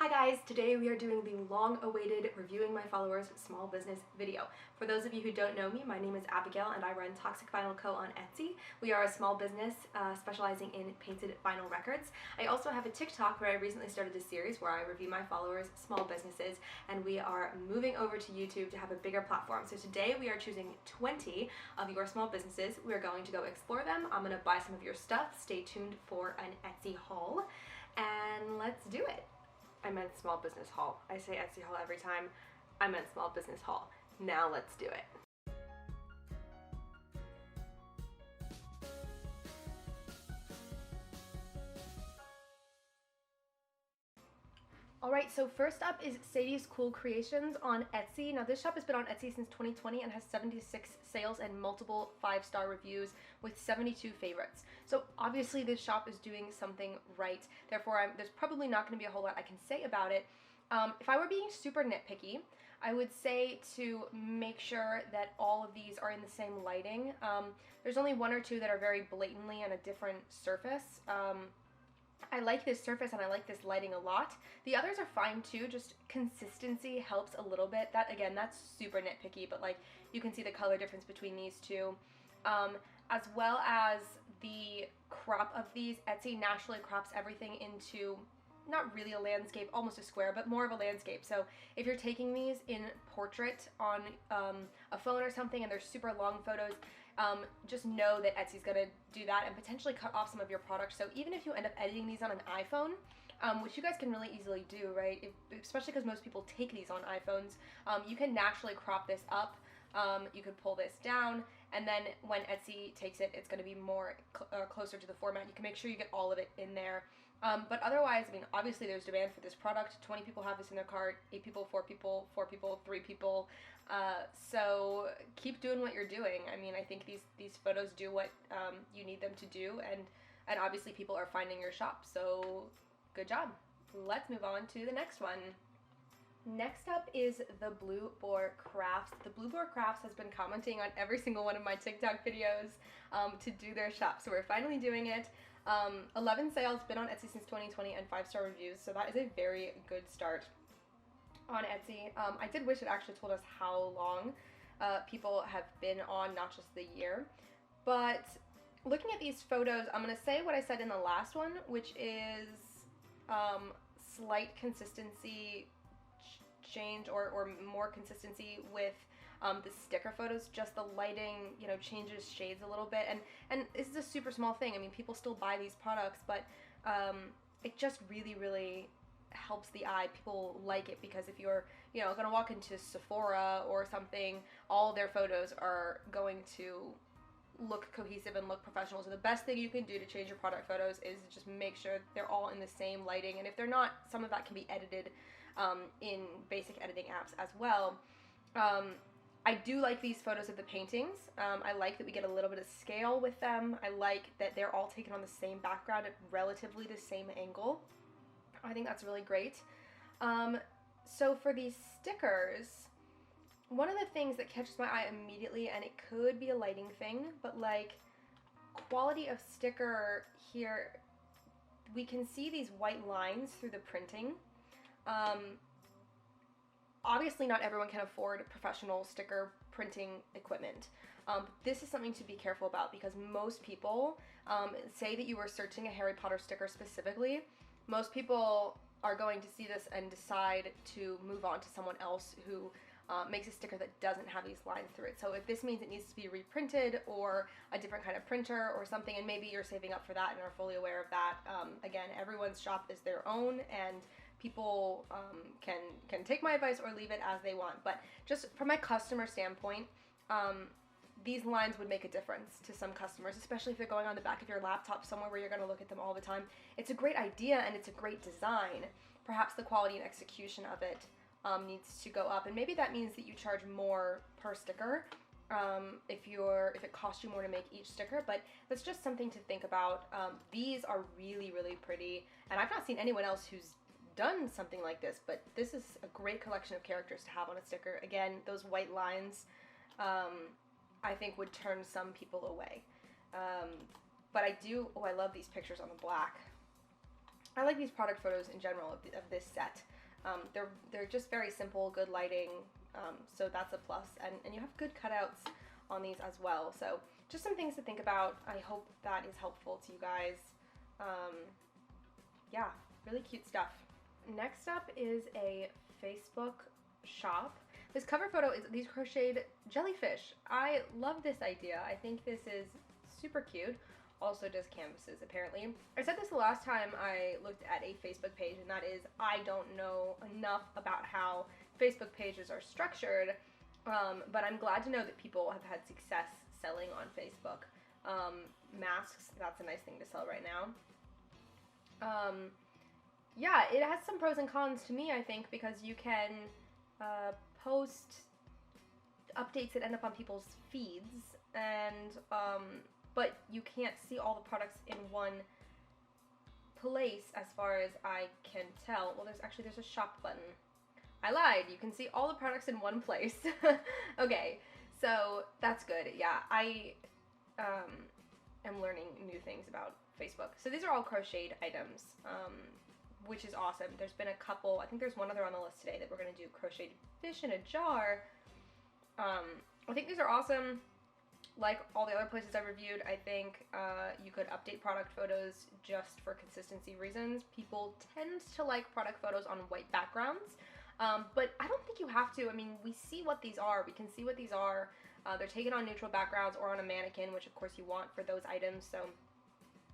Hi guys, today we are doing the long-awaited Reviewing My Followers Small Business video. For those of you who don't know me, my name is Abigail and I run Toxic Vinyl Co. on Etsy. We are a small business specializing in painted vinyl records. I also have a TikTok where I recently started a series where I review my followers' small businesses, and we are moving over to YouTube to have a bigger platform. So today we are choosing 20 of your small businesses. We're going to go explore them. I'm going to buy some of your stuff. Stay tuned for an Etsy haul, and let's do it. I meant small business haul. I say Etsy haul every time. I meant small business haul. Now let's do it. Alright, so first up is Sadie's Kool Creations on Etsy. Now this shop has been on Etsy since 2020 and has 76 sales and multiple 5-star reviews with 72 favorites. So obviously this shop is doing something right. Therefore, there's probably not going to be a whole lot I can say about it. If I were being super nitpicky, I would say to make sure that all of these are in the same lighting. There's only one or two that are very blatantly on a different surface. I like this surface and I like this lighting a lot. The others are fine too, just consistency helps a little bit. That, again, that's super nitpicky, but like you can see the color difference between these two. As well as the crop of these. Etsy naturally crops everything into not really a landscape, almost a square, but more of a landscape. So if you're taking these in portrait on a phone or something and they're super long photos, just know that Etsy's gonna do that and potentially cut off some of your product. So even if you end up editing these on an iPhone, which you guys can really easily do, right? Especially because most people take these on iPhones, you can naturally crop this up. You could pull this down, and then when Etsy takes it, it's going to be more closer to the format. You can make sure you get all of it in there. But otherwise, I mean, obviously there's demand for this product. 20 people have this in their cart, 8 people, 4 people, 4 people, 3 people. So keep doing what you're doing. I mean, I think these photos do what you need them to do, and obviously people are finding your shop. So good job. Let's move on to the next one. Next up is the Boar Crafts. The Boar Crafts has been commenting on every single one of my TikTok videos to do their shop, so we're finally doing it. 11 sales, been on Etsy since 2020, and 5-star reviews, so that is a very good start on Etsy. I did wish it actually told us how long people have been on, not just the year. But looking at these photos, I'm going to say what I said in the last one, which is slight consistency change or more consistency with the sticker photos. Just the lighting, you know, changes shades a little bit, and this is a super small thing. I mean, people still buy these products, but it just really helps the eye. People like it because if you're, you know, gonna walk into Sephora or something, all their photos are going to look cohesive and look professional. So the best thing you can do to change your product photos is just make sure they're all in the same lighting, and if they're not, some of that can be edited in basic editing apps as well. I do like these photos of the paintings. I like that we get a little bit of scale with them. I like that they're all taken on the same background at relatively the same angle. I think that's really great. So for these stickers, one of the things that catches my eye immediately, and it could be a lighting thing, but like quality of sticker here, we can see these white lines through the printing. Obviously not everyone can afford professional sticker printing equipment. This is something to be careful about because most people, say that you were searching a Harry Potter sticker specifically, most people are going to see this and decide to move on to someone else who makes a sticker that doesn't have these lines through it. So if this means it needs to be reprinted or a different kind of printer or something, and maybe you're saving up for that and are fully aware of that, again, everyone's shop is their own, and people can take my advice or leave it as they want. But just from my customer standpoint, these lines would make a difference to some customers, especially if they're going on the back of your laptop somewhere where you're going to look at them all the time. It's a great idea and it's a great design. Perhaps the quality and execution of it needs to go up, and maybe that means that you charge more per sticker if it costs you more to make each sticker, but that's just something to think about. These are really pretty, and I've not seen anyone else who's done something like this, but this is a great collection of characters to have on a sticker. Again, those white lines I think would turn some people away. But I love these pictures on the black. I like these product photos in general of this set. They're just very simple, good lighting, so that's a plus. And you have good cutouts on these as well. So just some things to think about. I hope that is helpful to you guys. Yeah, really cute stuff. Next up is a Facebook shop. This cover photo is these crocheted jellyfish. I love this idea. I think this is super cute. Also does canvases, apparently. I said this the last time I looked at a Facebook page, and that is I don't know enough about how Facebook pages are structured, but I'm glad to know that people have had success selling on Facebook. Masks, that's a nice thing to sell right now. Yeah, it has some pros and cons to me, I think, because you can post updates that end up on people's feeds, and but you can't see all the products in one place as far as I can tell. Well, there's a shop button. I lied. You can see all the products in one place. Okay, so that's good. Yeah, I am learning new things about Facebook. So these are all crocheted items, which is awesome. There's been a couple. I think there's one other on the list today that we're going to do crocheted fish in a jar. I think these are awesome. Like all the other places I reviewed, I think you could update product photos just for consistency reasons. People tend to like product photos on white backgrounds, but I don't think you have to. I mean, we see what these are. We can see what these are. They're taken on neutral backgrounds or on a mannequin, which of course you want for those items. So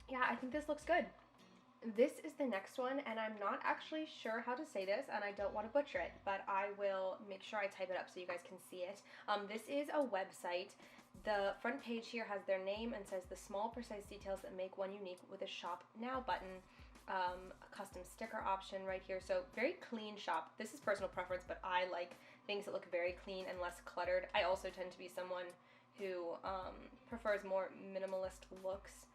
yeah, I think this looks good. This is the next one, and I'm not actually sure how to say this, and I don't want to butcher it, but I will make sure I type it up so you guys can see it. This is a website. The front page here has their name and says the small, precise details that make one unique with a Shop Now button, a custom sticker option right here. So very clean shop. This is personal preference, but I like things that look very clean and less cluttered. I also tend to be someone who prefers more minimalist looks.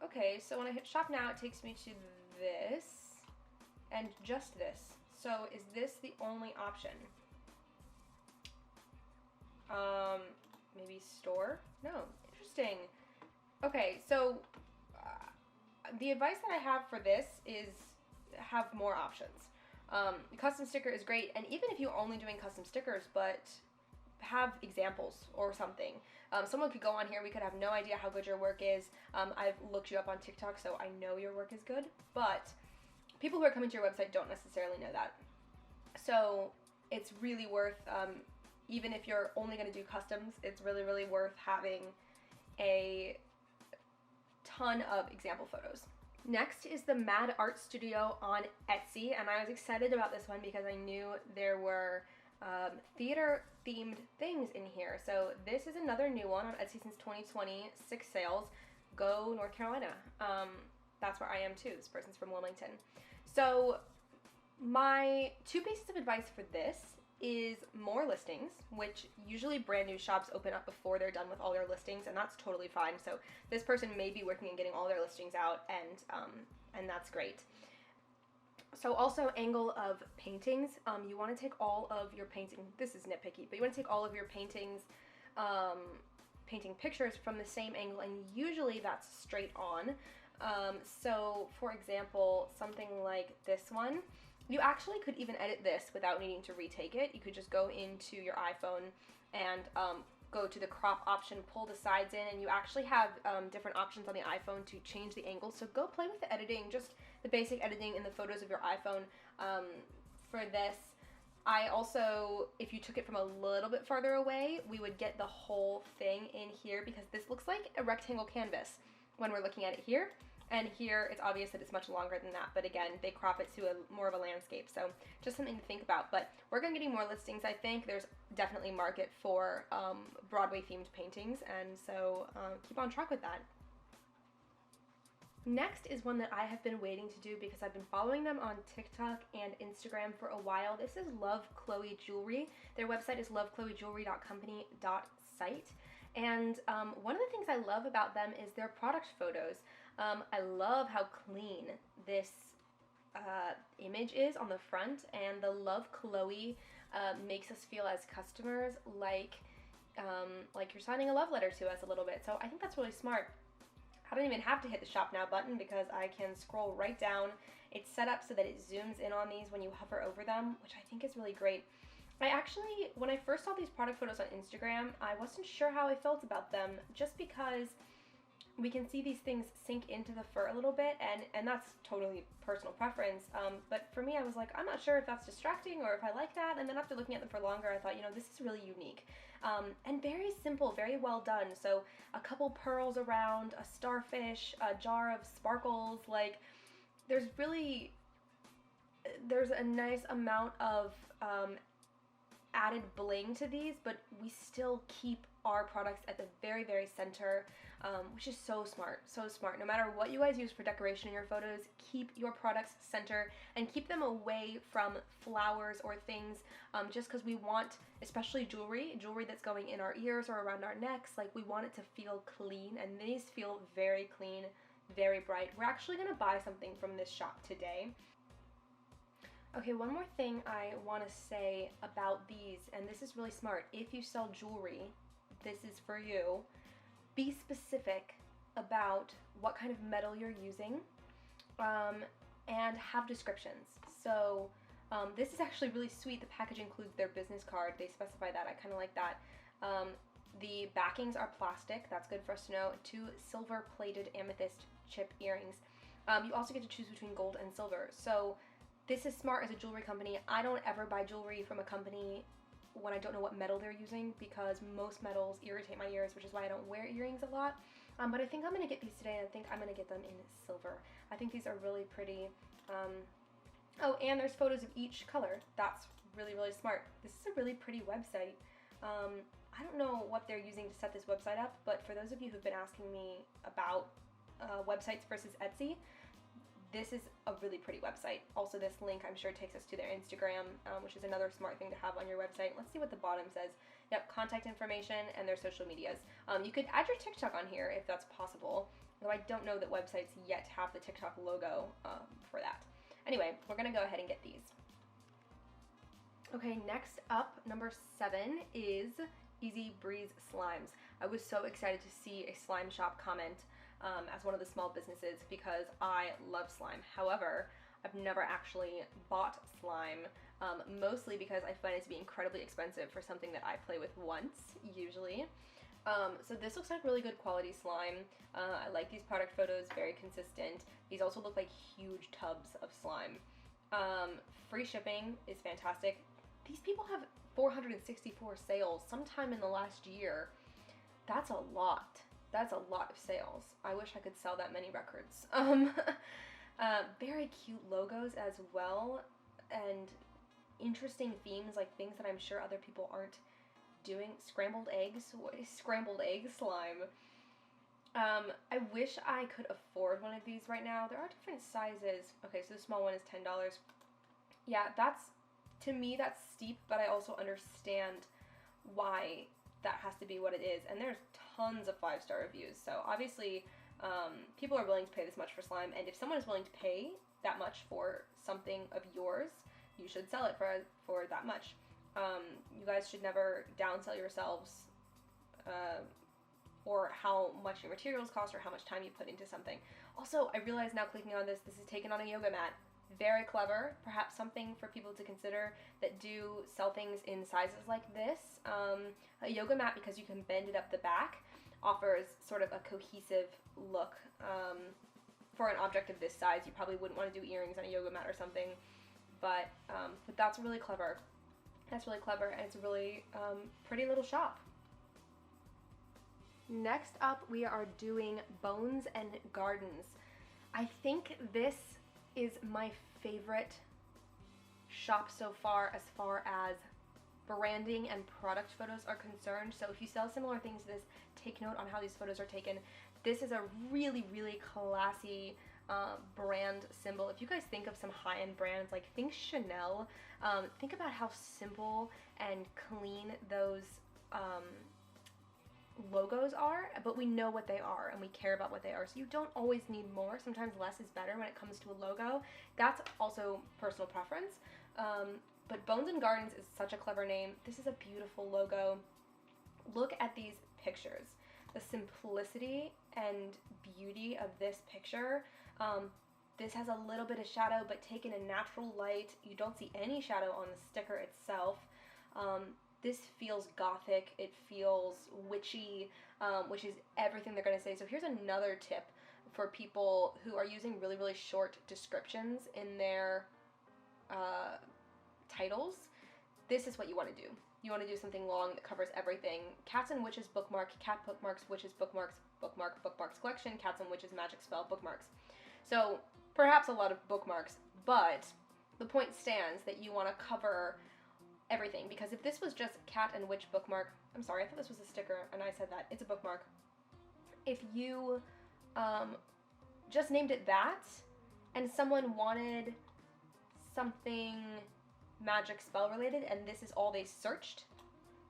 Okay, so when I hit shop now, it takes me to this and just this. So is this the only option? Maybe store? No, interesting. Okay, so the advice that I have for this is have more options. Custom sticker is great, and even if you're only doing custom stickers, but have examples or something. Someone could go on here, we could have no idea how good your work is. I've looked you up on TikTok, so I know your work is good, but people who are coming to your website don't necessarily know that. So it's really worth, even if you're only going to do customs, it's really, really worth having a ton of example photos. Next is the Mad Art Studio on Etsy, and I was excited about this one because I knew there were theater themed things in here. So this is another new one on Etsy since 2020, 6 sales. Go North Carolina. That's where I am too. This person's from Wilmington. So my 2 pieces of advice for this is more listings, which usually brand new shops open up before they're done with all their listings, and that's totally fine. So this person may be working on getting all their listings out, and that's great. So also angle of paintings. You want to take all of your painting, this is nitpicky, but you want to take all of your paintings, painting pictures from the same angle, and usually that's straight on. So for example, something like this one, you actually could even edit this without needing to retake it. You could just go into your iPhone and go to the crop option, pull the sides in, and you actually have different options on the iPhone to change the angle. So go play with the editing, just the basic editing in the photos of your iPhone for this. I also, if you took it from a little bit farther away, we would get the whole thing in here because this looks like a rectangle canvas when we're looking at it here. And here, it's obvious that it's much longer than that, but again, they crop it to more of a landscape, so just something to think about. But work on getting more listings, I think. There's definitely market for Broadway-themed paintings, and so keep on track with that. Next is one that I have been waiting to do because I've been following them on TikTok and Instagram for a while. This is Lovechloejewelry. Their website is Lovechloejewelry.company.site. And one of the things I love about them is their product photos. I love how clean this image is on the front, and the Love Chloe makes us feel as customers like you're signing a love letter to us a little bit. So I think that's really smart. I don't even have to hit the shop now button because I can scroll right down. It's set up so that it zooms in on these when you hover over them, which I think is really great. I actually, when I first saw these product photos on Instagram, I wasn't sure how I felt about them, just because we can see these things sink into the fur a little bit, and that's totally personal preference. But for me, I was like, I'm not sure if that's distracting or if I like that. And then after looking at them for longer, I thought, you know, this is really unique. And very simple, very well done. So a couple pearls around, a starfish, a jar of sparkles. Like, there's a nice amount of added bling to these, but we still keep our products at the very, very center, which is so smart, so smart. No matter what you guys use for decoration in your photos, keep your products center and keep them away from flowers or things, just because we want, especially jewelry that's going in our ears or around our necks, like we want it to feel clean, and these feel very clean, very bright. We're actually going to buy something from this shop today. Okay, one more thing I want to say about these, and this is really smart. If you sell jewelry, this is for you. Be specific about what kind of metal you're using, and have descriptions. So this is actually really sweet. The package includes their business card. They specify that. I kind of like that. The backings are plastic. That's good for us to know. 2 silver-plated amethyst chip earrings. You also get to choose between gold and silver. So this is smart as a jewelry company. I don't ever buy jewelry from a company when I don't know what metal they're using, because most metals irritate my ears, which is why I don't wear earrings a lot. But I think I'm going to get these today, and I think I'm going to get them in silver. I think these are really pretty. Oh, and there's photos of each color. That's really, really smart. This is a really pretty website. I don't know what they're using to set this website up, but for those of you who've been asking me about websites versus Etsy, this is a really pretty website. Also, this link, I'm sure, takes us to their Instagram, which is another smart thing to have on your website. Let's see what the bottom says. Yep, contact information and their social medias. You could add your TikTok on here if that's possible, though I don't know that websites yet have the TikTok logo for that. Anyway, we're going to go ahead and get these. Okay, next up, number 7 is Easy Breeze Slimes. I was so excited to see a slime shop comment as one of the small businesses, because I love slime. However, I've never actually bought slime, mostly because I find it to be incredibly expensive for something that I play with once, usually. So this looks like really good quality slime. I like these product photos, very consistent. These also look like huge tubs of slime. Free shipping is fantastic. These people have 464 sales sometime in the last year. That's a lot. That's a lot of sales. I wish I could sell that many records. Very cute logos as well, and interesting themes, like things that I'm sure other people aren't doing. Scrambled eggs. What is scrambled egg slime? I wish I could afford one of these right now. There are different sizes. Okay, so the small one is $10. Yeah, to me that's steep, but I also understand why that has to be what it is. And there's tons of 5-star reviews, so obviously people are willing to pay this much for slime, and if someone is willing to pay that much for something of yours, you should sell it for that much. You guys should never downsell yourselves or how much your materials cost or how much time you put into something. Also, I realize now, clicking on this is taken on a yoga mat. Very clever. Perhaps something for people to consider that do sell things in sizes like this. A yoga mat, because you can bend it up the back, offers sort of a cohesive look. For an object of this size, you probably wouldn't want to do earrings on a yoga mat or something, but that's really clever. That's really clever, and it's a really pretty little shop. Next up, we are doing Bones and Gardens. I think this is my favorite shop so far as branding and product photos are concerned. So if you sell similar things to this, take note on how these photos are taken. This is a really, really classy brand symbol. If you guys think of some high-end brands, like think Chanel, think about how simple and clean those logos are, but we know what they are and we care about what they are, so you don't always need more. Sometimes less is better when it comes to a logo. That's also personal preference, but Bones and Gardens is such a clever name. This is a beautiful logo. Look at these pictures. The simplicity and beauty of this picture. This has a little bit of shadow, but taken in natural light. You don't see any shadow on the sticker itself. This feels gothic. It feels witchy, which is everything they're going to say. So here's another tip for people who are using really, really short descriptions in their titles. This is what you want to do. You want to do something long that covers everything. Cats and Witches bookmark, cat bookmarks, witches bookmarks, bookmark, bookmarks collection, cats and witches magic spell bookmarks. So perhaps a lot of bookmarks, but the point stands that you want to cover everything, because if this was just cat and witch bookmark, I'm sorry, I thought this was a sticker and I said that, it's a bookmark. If you just named it that and someone wanted something magic spell related and this is all they searched,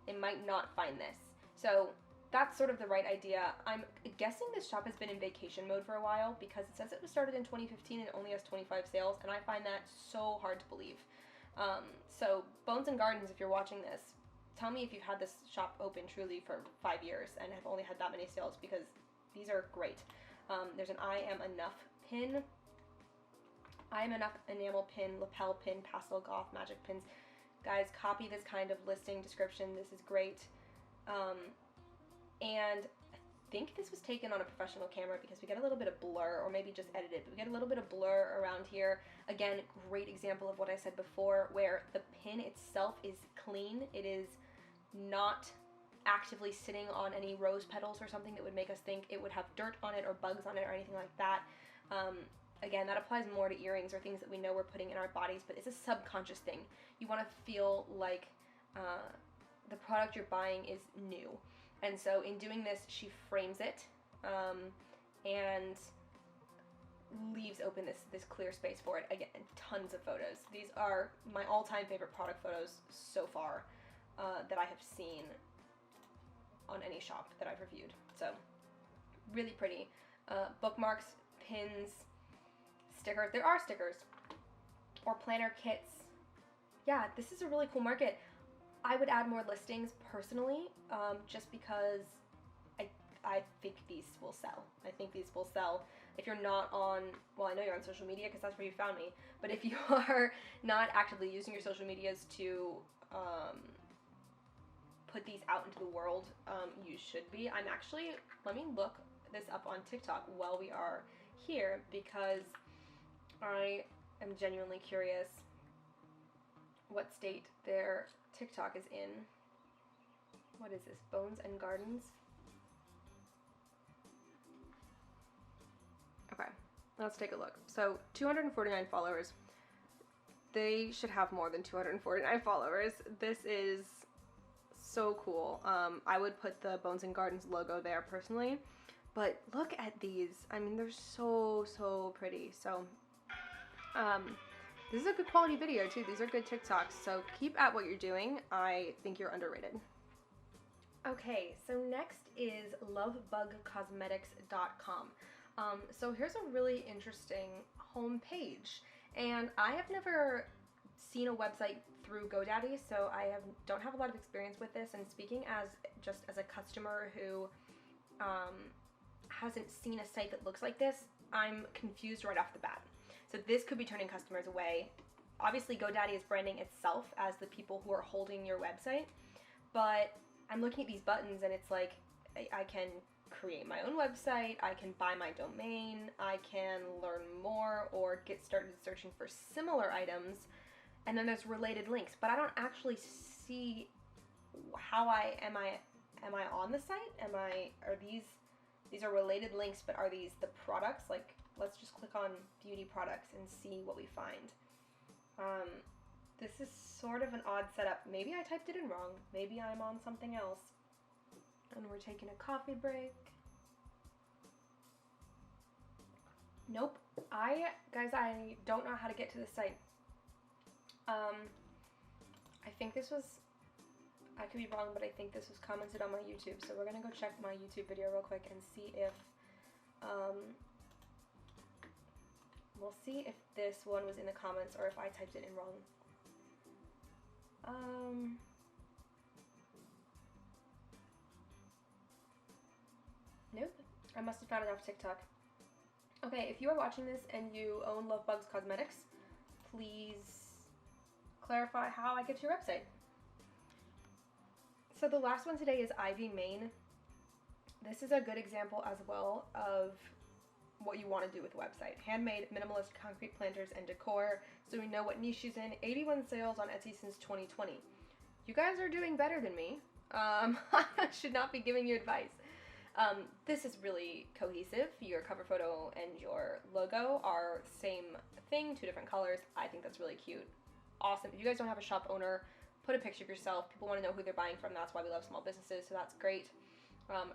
they might not find this. So that's sort of the right idea. I'm guessing this shop has been in vacation mode for a while, because it says it was started in 2015 and only has 25 sales, and I find that so hard to believe. So Bones and Gardens, if you're watching this, tell me if you've had this shop open truly for 5 years and have only had that many sales, because these are great. There's an I Am Enough pin, I Am Enough enamel pin, lapel pin, pastel goth, magic pins. Guys, copy this kind of listing description. This is great. And I think this was taken on a professional camera, because we get a little bit of blur, or maybe just edited, but we get a little bit of blur around here. Again, great example of what I said before, where the pin itself is clean. It is not actively sitting on any rose petals or something that would make us think it would have dirt on it or bugs on it or anything like that. Again, that applies more to earrings or things that we know we're putting in our bodies, but it's a subconscious thing. You want to feel like the product you're buying is new. And so in doing this, she frames it and leaves open this clear space for it. Again, tons of photos. These are my all-time favorite product photos so far that I have seen on any shop that I've reviewed. So really pretty. Bookmarks, pins, stickers. There are stickers or planner kits. Yeah, this is a really cool market. I would add more listings personally, just because I think these will sell. I think these will sell. If you're not on, well, I know you're on social media because that's where you found me, but if you are not actively using your social medias to put these out into the world, you should be. I'm actually, let me look this up on TikTok while we are here, because I am genuinely curious what state their TikTok is in. What is this? Bones and Gardens? Okay, let's take a look. So 249 followers. They should have more than 249 followers. This is so cool. I would put the Bones and Gardens logo there personally, but look at these. I mean, they're so pretty. So this is a good quality video too. These are good TikToks, so keep at what you're doing. I think you're underrated. Okay, so next is Lovechloejewelry.company.site. So here's a really interesting home page, and I have never seen a website through GoDaddy, so I don't have a lot of experience with this, and speaking as a customer who hasn't seen a site that looks like this, I'm confused right off the bat. So this could be turning customers away. Obviously, GoDaddy is branding itself as the people who are holding your website, but I'm looking at these buttons and it's like, I can create my own website, I can buy my domain, I can learn more or get started searching for similar items, and then there's related links, but I don't actually see how am I on the site? Are these are related links, but are these the products? Like, let's just click on beauty products and see what we find. This is sort of an odd setup. Maybe I typed it in wrong. Maybe I'm on something else. And we're taking a coffee break. Nope. Guys, I don't know how to get to the site. I think this was, I could be wrong, but I think this was commented on my YouTube. So we're gonna go check my YouTube video real quick and see if, we'll see if this one was in the comments or if I typed it in wrong. Nope. I must have found it off TikTok. Okay, if you are watching this and you own Love Bugs Cosmetics, please clarify how I get to your website. So the last one today is Ivy Main. This is a good example as well of what you want to do with a website. Handmade, minimalist concrete planters and decor. So we know what niche she's in. 81 sales on Etsy since 2020. You guys are doing better than me. I should not be giving you advice. This is really cohesive. Your cover photo and your logo are same thing, 2 different colors. I think that's really cute. Awesome. If you guys don't have a shop owner, put a picture of yourself. People want to know who they're buying from. That's why we love small businesses, so that's great.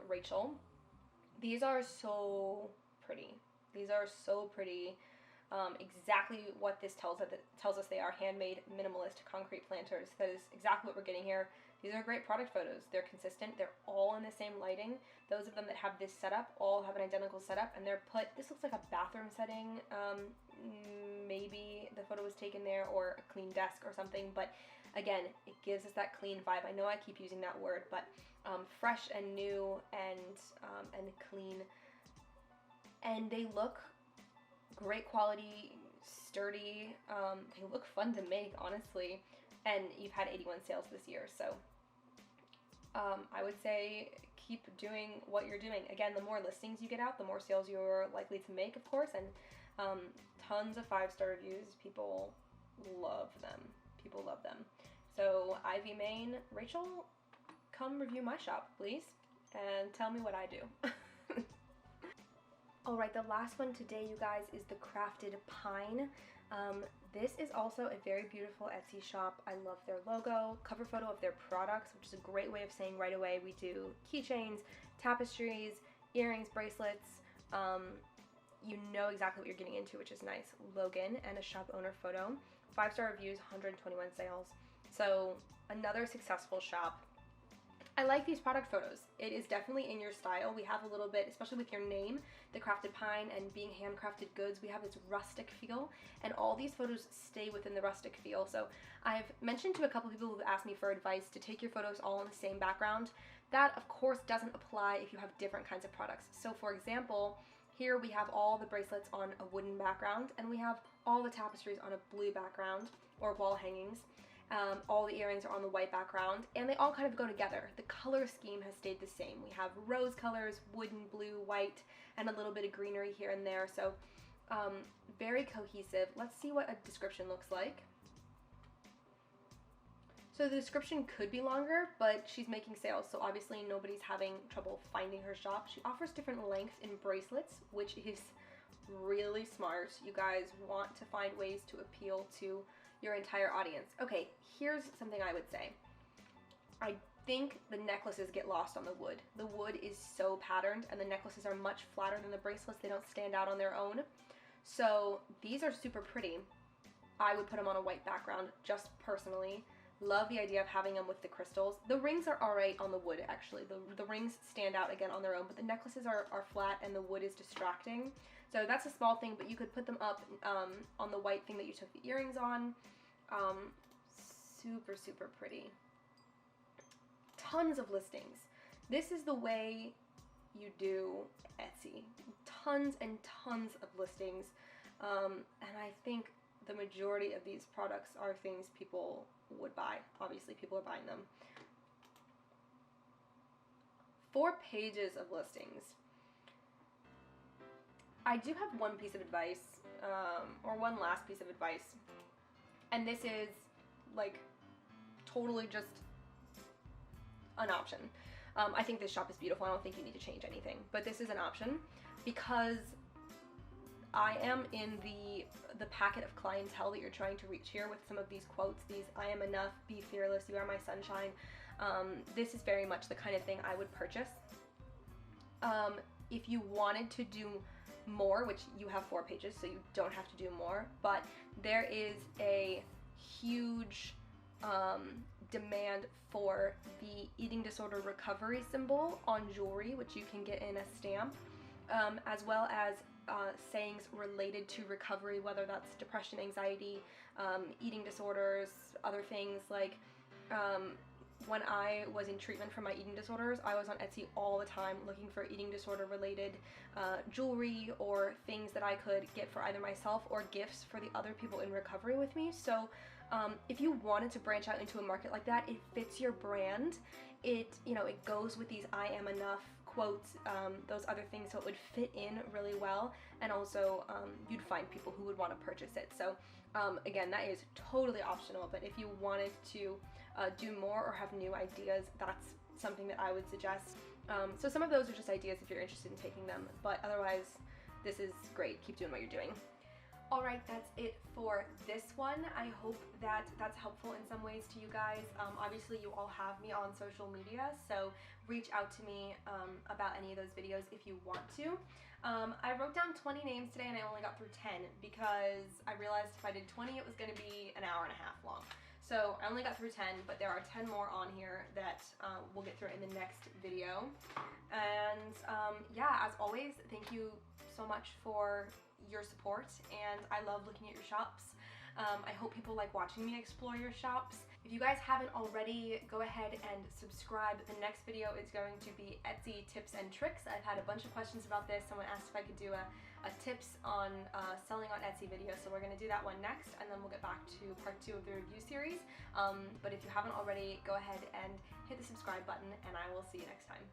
Rachel, these are so pretty. These are so pretty. Exactly what this tells us they are. Handmade, minimalist, concrete planters. That is exactly what we're getting here. These are great product photos. They're consistent. They're all in the same lighting. Those of them that have this setup all have an identical setup, and they're put, this looks like a bathroom setting. Maybe the photo was taken there, or a clean desk or something, but again, it gives us that clean vibe. I know I keep using that word, but fresh and new and clean. And they look great quality, sturdy. They look fun to make, honestly. And you've had 81 sales this year, so I would say keep doing what you're doing. Again, the more listings you get out, the more sales you're likely to make, of course, and tons of 5-star reviews. People love them. People love them. So Ivy Main, Rachel, come review my shop, please, and tell me what I do. Alright, the last one today, you guys, is the Crafted Pine. This is also a very beautiful Etsy shop. I love their logo, cover photo of their products, which is a great way of saying right away we do keychains, tapestries, earrings, bracelets. You know exactly what you're getting into, which is nice. Logan, and a shop owner photo. 5-star reviews, 121 sales. So another successful shop. I like these product photos. It is definitely in your style. We have a little bit, especially with your name, the Crafted Pine, and being handcrafted goods, we have this rustic feel, and all these photos stay within the rustic feel. So I've mentioned to a couple people who've asked me for advice to take your photos all in the same background. That, of course, doesn't apply if you have different kinds of products. So for example, here we have all the bracelets on a wooden background, and we have all the tapestries on a blue background, or wall hangings. All the earrings are on the white background, and they all kind of go together. The color scheme has stayed the same. We have rose colors, wooden, blue, white, and a little bit of greenery here and there. So very cohesive. Let's see what a description looks like. So the description could be longer, but she's making sales, so obviously nobody's having trouble finding her shop. She offers different lengths in bracelets, which is really smart. You guys want to find ways to appeal to your entire audience. Okay, here's something I would say. I think the necklaces get lost on the wood. The wood is so patterned, and the necklaces are much flatter than the bracelets. They don't stand out on their own. So these are super pretty. I would put them on a white background, just personally. Love the idea of having them with the crystals. The rings are alright on the wood, actually. The rings stand out again on their own, but the necklaces are flat and the wood is distracting. So that's a small thing, but you could put them up on the white thing that you took the earrings on. Super, super pretty. Tons of listings. This is the way you do Etsy. Tons and tons of listings. And I think the majority of these products are things people would buy. Obviously, people are buying them. 4 pages of listings. I do have one piece of advice, or one last piece of advice, and this is like totally just an option. I think this shop is beautiful. I don't think you need to change anything, but this is an option because I am in the packet of clientele that you're trying to reach here with some of these quotes, these I am enough, be fearless, you are my sunshine. This is very much the kind of thing I would purchase. If you wanted to do more, which you have 4 pages, so you don't have to do more, but there is a huge demand for the eating disorder recovery symbol on jewelry, which you can get in a stamp, as well as sayings related to recovery, whether that's depression, anxiety, eating disorders, other things like when I was in treatment for my eating disorders, I was on Etsy all the time looking for eating disorder related jewelry or things that I could get for either myself or gifts for the other people in recovery with me. So if you wanted to branch out into a market like that, it fits your brand. It goes with these I am enough quotes, those other things, so it would fit in really well, and also you'd find people who would want to purchase it. So again, that is totally optional, but if you wanted to do more or have new ideas, that's something that I would suggest. So some of those are just ideas if you're interested in taking them, but otherwise this is great. Keep doing what you're doing. Alright, that's it for this one. I hope that that's helpful in some ways to you guys. Obviously you all have me on social media, so reach out to me about any of those videos if you want to. I wrote down 20 names today and I only got through 10 because I realized if I did 20 it was going to be an hour and a half long. So I only got through 10, but there are 10 more on here that we'll get through in the next video. And yeah, as always, thank you so much for your support, and I love looking at your shops. I hope people like watching me explore your shops. If you guys haven't already, go ahead and subscribe. The next video is going to be Etsy tips and tricks. I've had a bunch of questions about this. Someone asked if I could do a tips on selling on Etsy video, so we're going to do that one next, and then we'll get back to part 2 of the review series. But if you haven't already, go ahead and hit the subscribe button, and I will see you next time.